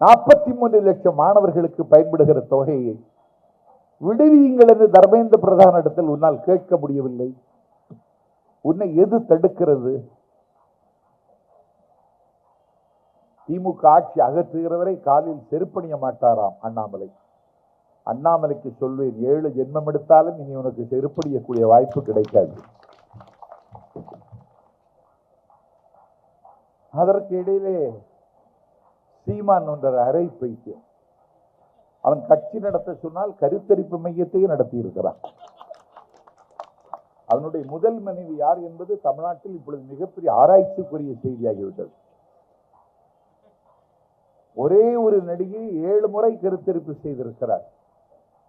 [SPEAKER 1] 43 லட்சம் மாணவர்களுக்கு பயன்படுகிற தொகையை விடுவியுங்கள் என்று தர்மேந்திர பிரதான் இடத்தில் உன்னால் கேட்க முடியவில்லை? உன்னை எது தடுக்கிறது? திமுக ஆட்சி அகற்றுகிறவரை காலில் செருப்பணிய மாட்டாராம் அண்ணாமலை. அண்ணாமலைக்கு சொல்வேன், 7 ஜென்மம் எடுத்தாலும் இனி உனக்கு செருப்பணியக்கூடிய வாய்ப்பு கிடைக்காது. அதற்கு இடையிலே சீமான் என்ற அரை பைத்தியம் அவன் கட்சி நடத்த சொன்னால் கருத்தரிப்பு மையத்தையும் நடத்தி இருக்கிறான். அவனுடைய முதல் மனைவி யார் என்பது தமிழ்நாட்டில் இப்பொழுது மிகப்பெரிய ஆராய்ச்சிக்குரிய செய்தியாகிவிட்டது. ஒரே ஒரு நடிகை 7 முறை கருத்தரிப்பு செய்திருக்கிறார்.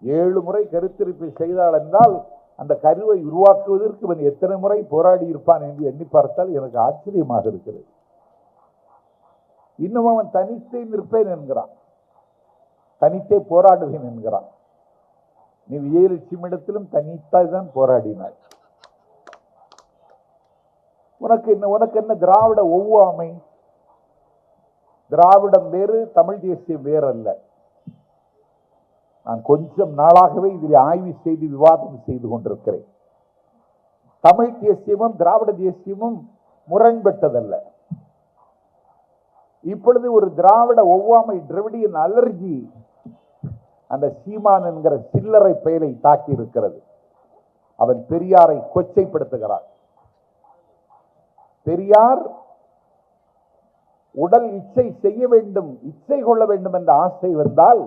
[SPEAKER 1] 7 முறை கருத்தரிப்பு செய்தால் என்றால் அந்த கருவை உருவாக்குவதற்கு இவன் எத்தனை முறை போராடி இருப்பான் என்று எண்ணி பார்த்தால் எனக்கு ஆச்சரியமாக இருக்கிறது. இன்னும் அவன் தனித்தே நிற்பேன் என்கிறான், தனித்தே போராடுவேன் என்கிறான். நீ விஜயலட்சுமியிடத்திலும் தனித்தாய் தான் போராடினாய். உனக்கு என்ன திராவிட ஒவ்வாமை? திராவிடம் வேறு, தமிழ் தேசியம் வேறு அல்ல. நான் கொஞ்சம் நாளாகவே இதில் ஆய்வு செய்து விவாதம் செய்து கொண்டிருக்கிறேன். தமிழ் தேசியமும் திராவிட தேசியமும் முரண்பட்டதல்ல. இப்பொழுது ஒரு திராவிட ஒவ்வாமை, திராவிடியன் அலர்ஜி அந்த சீமான் என்கிற சில்லறை பெயரை தாக்கி இருக்கிறது. அவன் பெரியாரை கொச்சைப்படுத்துகிறான். பெரியார் உடல் இச்சை செய்ய வேண்டும், இச்சை கொள்ள வேண்டும் என்ற ஆசை வந்தால்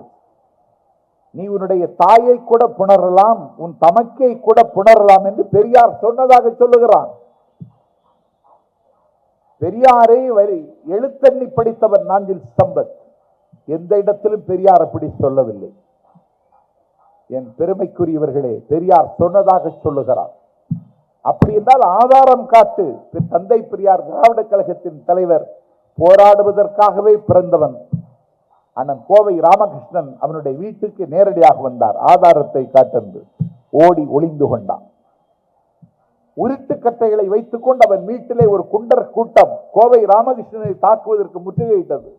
[SPEAKER 1] நீ உன்னுடைய தாயை கூட புணரலாம், உன் தமக்கை கூட புணரலாம் என்று பெரியார் சொன்னதாக சொல்லுகிறான். பெரியாரை எழுத்தண்ணி படித்தவர் நாஞ்சில் சம்பத் எந்த இடத்திலும் பெரியார் அப்படி சொல்லவில்லை. என் பெருமைக்குரியவர்களே, பெரியார் சொன்னதாக சொல்லுகிறார். அப்படி என்றால் ஆதாரம் காட்டு. தந்தை பெரியார் திராவிட கழகத்தின் தலைவர், போராடுவதற்காகவே பிறந்தவன். அண்ணன் கோவை ராமகிருஷ்ணன் அவனுடைய வீட்டுக்கு நேரடியாக வந்தார். ஆதாரத்தை காட்டென்று ஓடி ஒளிந்து கொண்டான். உருட்டுக்கட்டைகளை வைத்துக் கொண்டு அவன் வீட்டிலே ஒரு குண்டர் கூட்டம் கோவை ராமகிருஷ்ணனை தாக்குவதற்கு முற்றுகையிட்டது.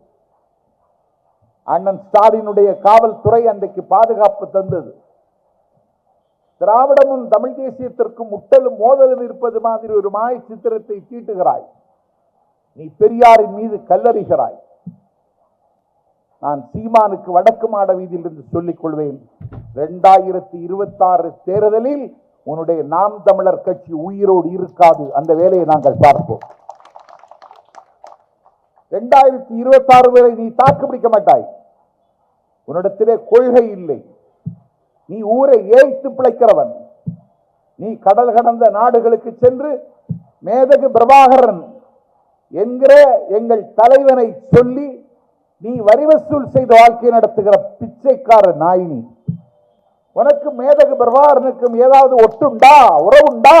[SPEAKER 1] அண்ணன் ஸ்டாலினுடைய காவல்துறை அன்றைக்கு பாதுகாப்பு தந்தது. திராவிடமும் தமிழ் தேசியத்திற்கும் முட்டலும் மோதலும் இருப்பது மாதிரி ஒரு மாய சித்திரத்தை தீட்டுகிறாய். நீ பெரியாரின் மீது கல்லறிகிறாய். நான் சீமானுக்கு வடக்கு மாட வீதியில் இருந்து சொல்லிக் கொள்வேன், 2026 தேர்தலில் உன்னுடைய நாம் தமிழர் கட்சி உயிரோடு இருக்காது. அந்த வேலையை நாங்கள் பார்ப்போம். 2026 வரை நீ தாக்கு பிடிக்க மாட்டாய். உன்னிடத்திலே கொள்கை இல்லை. நீ ஊரை ஏய்த்து பிழைக்கிறவன். நீ கடல் கடந்த நாடுகளுக்கு சென்று மேதகு பிரபாகரன் என்கிற எங்கள் தலைவனை சொல்லி நீ வரி வசூல் செய்த வாழ்க்கை நடத்துகிற பிச்சைக்கார நாயினி. உனக்கு மேதகு பிரபாகரனுக்கும் ஏதாவது ஒட்டுண்டா, உறவுண்டா?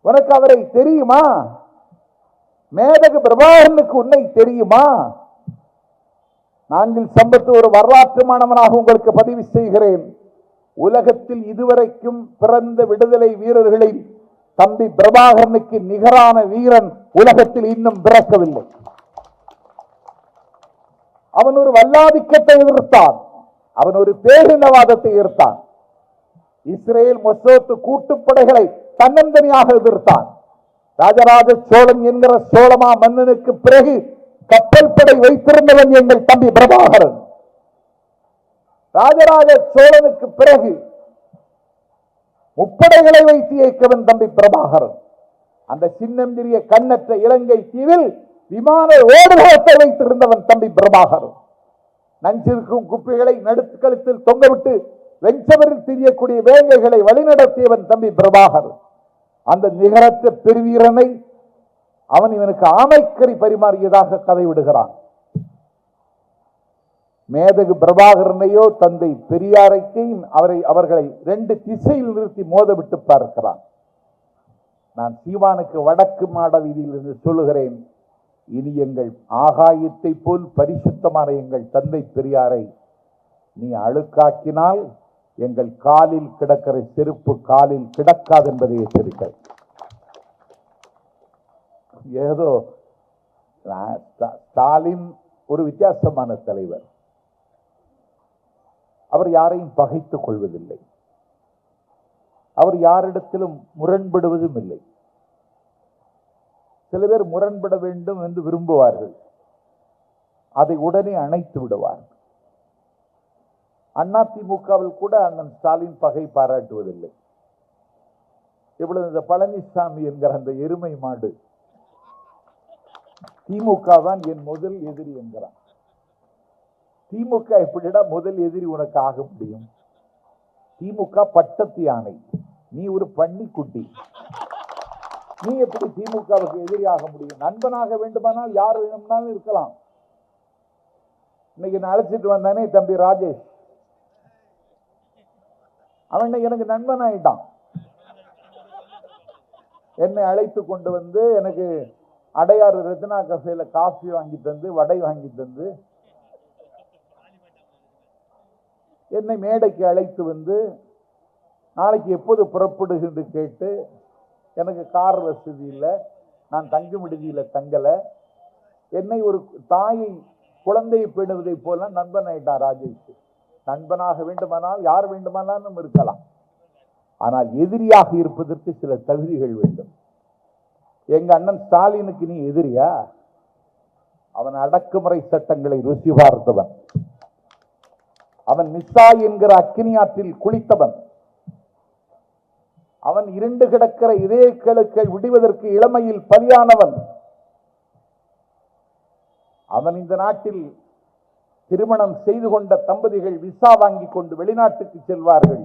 [SPEAKER 1] உனக்கு அவரை தெரியுமா? மேதகு பிரபாகரனுக்கு உன்னை தெரியுமா? நான்கில் சம்பத்து ஒரு வரலாற்று மாணவனாக உங்களுக்கு பதிவு செய்கிறேன். உலகத்தில் இதுவரைக்கும் பிறந்த விடுதலை வீரர்களில் தம்பி பிரபாகரனுக்கு நிகரான வீரன் உலகத்தில் இன்னும் பிறக்கவில்லை. அவன் ஒரு வல்லாதிக்கத்தை எதிர்த்தான். அவன் ஒரு பேரினவாதத்தை எதிர்த்தான். இஸ்ரேல் மொசோத்து கூட்டுப்படைகளை தன்னந்தனியாக எதிர்த்தான். ராஜராஜ சோழன் என்கிற சோழமா மன்னனுக்கு பிறகு கப்பல் படை வைத்திருந்தவன் எங்கள் தம்பி பிரபாகரன். ராஜராஜ சோழனுக்கு பிறகு முப்படைகளை வைத்து இயக்கவன் தம்பி பிரபாகரன். அந்த சின்னஞ்சிறிய கண்ணற்ற இலங்கை தீவில் விமான ஓடுதளத்தை வைத்திருந்தவன் தம்பி பிரபாகரன். நஞ்சிருக்கும் குப்பைகளை நடுக்கழுத்தில் தொங்கவிட்டு வெஞ்சவரில் திரியக்கூடிய வேங்கைகளை வழிநடத்தியவன் தம்பி பிரபாகரன். அந்த நிகரற்ற பெருவீரனை அவன் இவனுக்கு ஆமைக்கறி பரிமாறியதாக கதை விடுகிறான். மேதகு பிரபாகரனையோ தந்தை பெரியாரையும் அவர்களை ரெண்டு திசையில் நிறுத்தி மோதவிட்டு பார்க்கிறான். நான் சீவானுக்கு வடக்கு மாட வீதியில் இருந்து சொல்லுகிறேன், இனி எங்கள் ஆகாயத்தை போல் பரிசுத்தமான எங்கள் தந்தை பெரியாரை நீ அழுக்காக்கினால் எங்கள் காலில் கிடக்கிற செருப்பு காலில் கிடக்காது என்பதை எச்சரிக்கிறார். ஏதோ ஸ்டாலின் ஒரு வித்தியாசமான தலைவர். அவர் யாரையும் பகைத்துக் கொள்வதில்லை, அவர் யாரிடத்திலும் முரண்படுவதும் இல்லை. சில பேர் முரண்பட வேண்டும் என்று விரும்புவார்கள், அதை உடனே அணைத்து விடுவார்கள். அதிமுகவில் கூட அண்ணன் ஸ்டாலின் பகை பாராட்டுவதில்லை. இவ்வளவு இந்த பழனிசாமி என்கிற அந்த எருமை மாடு திமுக தான் என் முதல் எதிரி என்கிறான். திமுக எப்படிடா முதல் எதிரி உனக்கு ஆக முடியும்? திமுக பட்டத்து யானை, நீ ஒரு பன்னிக்குட்டி, நீ எப்படி திமுகவுக்கு எதிரியாக முடியும்? நண்பனாக வேண்டுமானால் யார் வேணும்னாலும் இருக்கலாம். இன்னைக்கு நான் அழைச்சிட்டு வந்தானே தம்பி ராஜேஷ், அவன் எனக்கு நண்பன் ஆயிட்டான். என்னை அழைத்து கொண்டு வந்து எனக்கு அடையாறு ரத்னா கஃபேல காஃபி வாங்கி தந்து வடை வாங்கி தந்து என்னை மேடைக்கு அழைத்து வந்து நாளைக்கு எப்போது புறப்படுகின்ற கேட்டு, எனக்கு கார் வசதி இல்லை, நான் தங்கும் விடுதியில் தங்கலை, என்னை ஒரு தாயை குழந்தையை பேணுவதை போல நண்பன் ஆயிட்டான் ராஜேஷ். நண்பனாக வேண்டுமானால் யார் வேண்டுமானாலும் இருக்கலாம், ஆனால் எதிரியாக இருப்பதற்கு சில தகுதிகள் வேண்டும். எங்க அண்ணன் ஸ்டாலினுக்கு நீ எதிரியா? அவன் அடக்குமுறை சட்டங்களை ருசி பார்த்தவன், அவன் மிஸ்ஸா என்கிற அக்கினியாற்றில் குளித்தவன், அவன் இருண்டு கிடக்கிற இதயக்களுக்கள் விடுவதற்கு இளமையில் பலியானவன். அவன் இந்த நாட்டில் திருமணம் செய்து கொண்ட தம்பதிகள் விசா வாங்கி கொண்டு வெளிநாட்டுக்கு செல்வார்கள்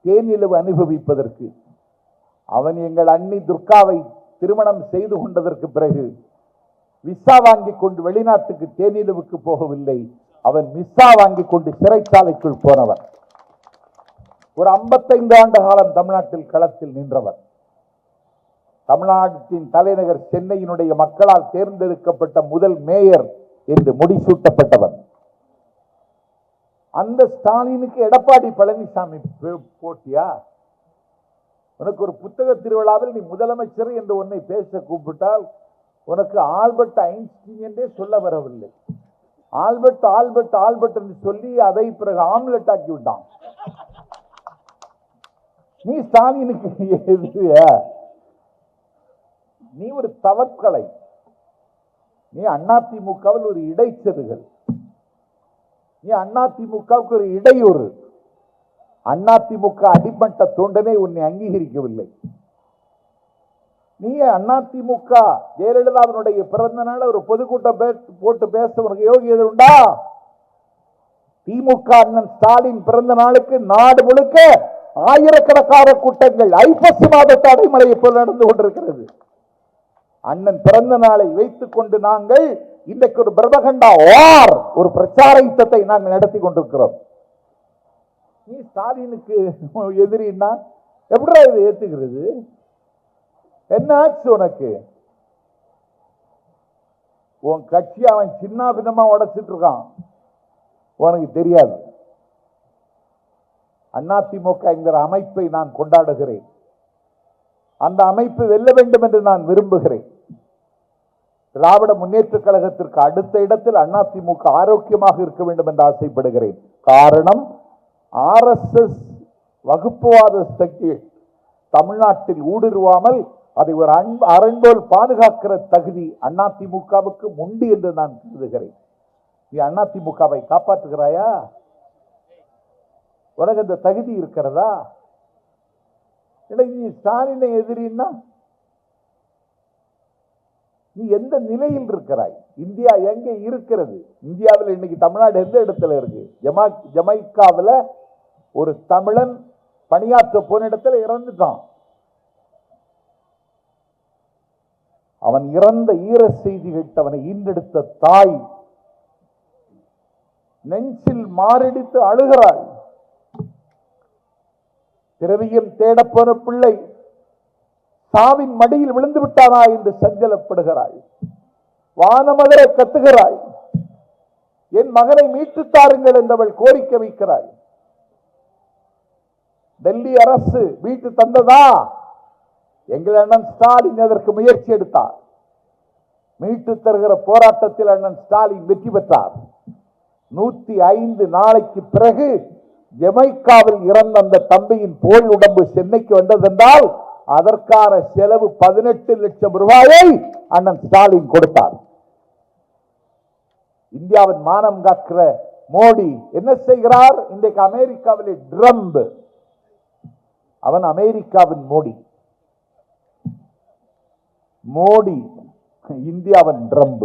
[SPEAKER 1] தேனிலவு அனுபவிப்பதற்கு. அவன் எங்கள் அண்ணி துர்காவை திருமணம் செய்து கொண்டதற்கு பிறகு விசா வாங்கி கொண்டு வெளிநாட்டுக்கு தேனிலவுக்கு போகவில்லை, அவன் விசா வாங்கி கொண்டு சிறைச்சாலைக்குள் போனவன். ஒரு 55 ஆண்டு காலம் தமிழ்நாட்டில் களத்தில் நின்றவன். தமிழ்நாட்டின் தலைநகர் சென்னையினுடைய மக்களால் தேர்ந்தெடுக்கப்பட்ட முதல் மேயர் என்று முடிசூட்டப்பட்டவன். அந்த ஸ்டாலினுக்கு எடப்பாடி பழனிசாமி போட்டியா? உனக்கு ஒரு புத்தக திருவிழாவில் நீ முதலமைச்சர் என்று உன்னை பேச கூப்பிட்டால் உனக்கு ஆல்பர்ட் ஐன்ஸ்டீன் என்றே சொல்ல வரவில்லை. ஆல்பர்ட் ஆல்பர்ட் ஆல்பர்ட் என்று சொல்லி அதை பிறகு ஆம்லெட் ஆக்கி விட்டான். நீ ஸ்டாலினுக்கு எதிரியா? நீ ஒரு தவக்கலை, நீ அதிமுகவில் ஒரு இடைச்செருகல், நீ அதிமுகவுக்கு ஒரு இடையூறு. அதிமுக அடிமட்ட தொண்டனை உன்னை அங்கீகரிக்கவில்லை. நீ அதிமுக ஜெயலலிதாவினுடைய பிறந்த நாள் ஒரு பொதுக்கூட்டம் போட்டு பேச உனக்கு யோகியது உண்டா? திமுக அண்ணன் ஸ்டாலின் பிறந்த நாளுக்கு நாடு முழுக்க ஆயிரக்கணக்கான கூட்டங்கள் ஐப்பசி மாத தடைமழையை போல் நடந்து கொண்டிருக்கிறது. அண்ணன் பிறந்த நாளை வைத்துக் கொண்டு நாங்கள் இன்றைக்கு ஒரு பிரபகண்டா வார், ஒரு பிரச்சார யுத்தத்தை நாங்கள் நடத்தி கொண்டிருக்கிறோம். நீ ஸ்டாலினுக்கு எதிரின்னா எப்படிடா இதை ஏத்துக்கிறது? என்ன ஆச்சு உனக்கு? உன் கட்சி அவன் சின்ன பின்னமா உடைச்சிட்டு இருக்கான், உனக்கு தெரியாது. அதிமுக என்கிற அமைப்பை நான் கொண்டாடுகிறேன். அந்த அமைப்பு வெல்ல வேண்டும் என்று நான் விரும்புகிறேன். திராவிட முன்னேற்ற கழகத்திற்கு அடுத்த இடத்தில் அதிமுக ஆரோக்கியமாக இருக்க வேண்டும் என்று ஆசைப்படுகிறேன். காரணம், RSS வகுப்புவாத சக்தி தமிழ்நாட்டில் ஊடுருவாமல் அதை ஒரு அரண்போல் பாதுகாக்கிற தகுதி அதிமுகவுக்கு உண்டு என்று நான் கருதுகிறேன். நீ அதிமுகவை காப்பாற்றுகிறாயா? உனக்கு அந்த தகுதி இருக்கிறதா? நீ ஸ்டாலினை எதிரின்னா நீ எந்த நிலையில் இருக்கிறாய்? இந்தியா எங்க இருக்கிறது? இந்தியாவில் இன்னைக்கு தமிழ்நாடு எந்த இடத்துல இருக்கு? ஜமைக்காவில் ஒரு தமிழன் பணியாற்ற போன இடத்துல இறந்துட்டான். அவன் இறந்த ஈர செய்தி கேட்டு அவனை ஈண்டெடுத்த தாய் நெஞ்சில் மாரடித்து அழுகிறாள். திரவியம் தேடப்போன பிள்ளை சாவின் மடியில் விழுந்து விட்டானா என்று சஞ்சலப்படுகிறாள். வானமகரை கத்துகிறாள். என் மகனை மீட்டு தாருங்கள் என்று அவள் கோரிக்கை வைக்கிறாள். டெல்லி அரசு மீட்டு தந்ததா? எங்கள் அண்ணன் ஸ்டாலின் அதற்கு முயற்சி எடுத்தார். மீட்டு தருகிற போராட்டத்தில் அண்ணன் ஸ்டாலின் வெற்றி பெற்றார். 105 நாளைக்கு பிறகு ஜமைக்காவில் இறந்த அந்த தம்பியின் போல் உடம்பு சென்னைக்கு வந்ததென்றால் அதற்கான செலவு 18 லட்சம் ரூபாயை அண்ணன் ஸ்டாலின் கொடுத்தார். இந்தியாவின் மானம் காக்கிற மோடி என்ன செய்கிறார்? இன்றைக்கு அமெரிக்காவிலே ட்ரம்ப். அவன் அமெரிக்காவின் மோடி. மோடி இந்தியாவின் ட்ரம்ப்.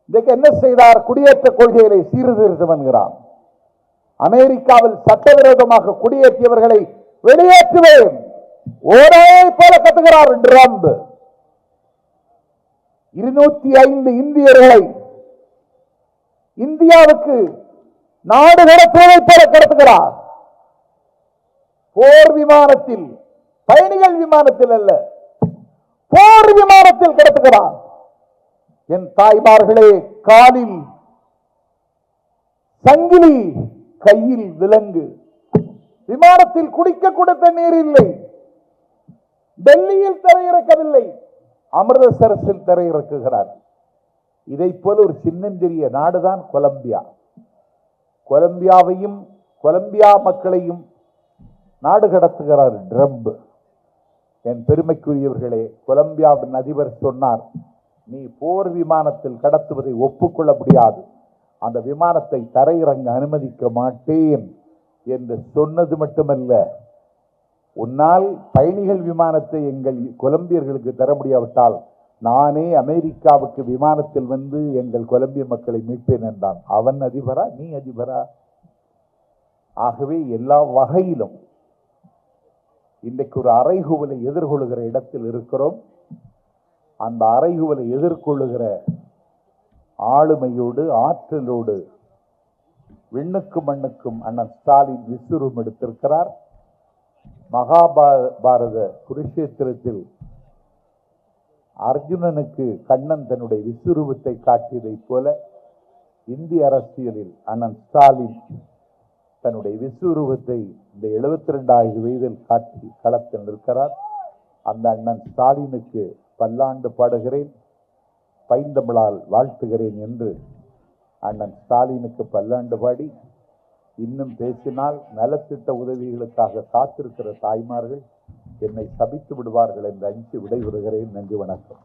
[SPEAKER 1] இன்றைக்கு என்ன செய்தார்? குடியேற்ற கொள்கைகளை சீர்திருத்தம் என்கிறான். அமெரிக்காவில் சட்டவிரோதமாக குடியேற்றியவர்களை வெளியேற்றுவேன் ஒரே போல கத்துகிறார் ட்ரம்ப். 205 இந்தியர்களை இந்தியாவுக்கு நாடு கடத்துவதை போல கடத்துகிறார். போர் விமானத்தில், பயணிகள் விமானத்தில் அல்ல, போர் விமானத்தில் கடத்துகிறார். என் தாய்மார்களே, காலில் சங்கிலி, கையில் விலங்கு. விமானத்தில் குடிக்க கூட தண்ணீர் இல்லை. டெல்லியில் தரையிறக்கவில்லை, அமிர்தசரஸில் தரையிறக்குகிறார். இதை போல ஒரு சின்னஞ்சிறிய நாடுதான் கொலம்பியா. கொலம்பியாவையும் கொலம்பியா மக்களையும் நாடு கடத்துகிறார் ட்ரம்ப். என் பெருமைக்குரியவர்களே, கொலம்பியாவின் அதிபர் சொன்னார், நீ போர் விமானத்தில் கடத்துவதை ஒப்புக்கொள்ள முடியாது, அந்த விமானத்தை தரையிறங்க அனுமதிக்க மாட்டேன் என்று சொன்னது மட்டுமல்ல, உன்னால் பயணிகள் விமானத்தை எங்கள் கொலம்பியர்களுக்கு தர முடியாவிட்டால் நானே அமெரிக்காவுக்கு விமானத்தில் வந்து எங்கள் கொலம்பிய மக்களை மீட்பேன் என்றான். அவன் அதிபரா? நீ அதிபரா? ஆகவே எல்லா வகையிலும் இன்றைக்கு ஒரு அறைகூவலை எதிர்கொள்ளுகிற இடத்தில் இருக்கிறோம். அந்த அறைகூவலை எதிர்கொள்ளுகிற ஆளுமையோடு, ஆற்றலோடு விண்ணுக்கும் மண்ணுக்கும் அண்ணன் ஸ்டாலின் விசுரூபம் எடுத்திருக்கிறார். மகாபாரத குருஷேத்திரத்தில் அர்ஜுனனுக்கு கண்ணன் தன்னுடைய விசுரூபத்தை காட்டியதைப் போல இந்திய அரசியலில் அண்ணன் ஸ்டாலின் தன்னுடைய விசுரூபத்தை இந்த 72 வயதில் காட்டி களத்தில் நிற்கிறார். அந்த அண்ணன் ஸ்டாலினுக்கு பல்லாண்டு பாடுகிறேன், பைந்தமிழால் வாழ்த்துகிறேன் என்று அண்ணன் ஸ்டாலினுக்கு பல்லாண்டு பாடி, இன்னும் பேசினால் நலத்திட்ட உதவிகளுக்காக காத்திருக்கிற தாய்மார்கள் என்னை சபித்து விடுவார்கள் என்று அஞ்சு விடைபெறுகிறேன். நன்றி, வணக்கம்.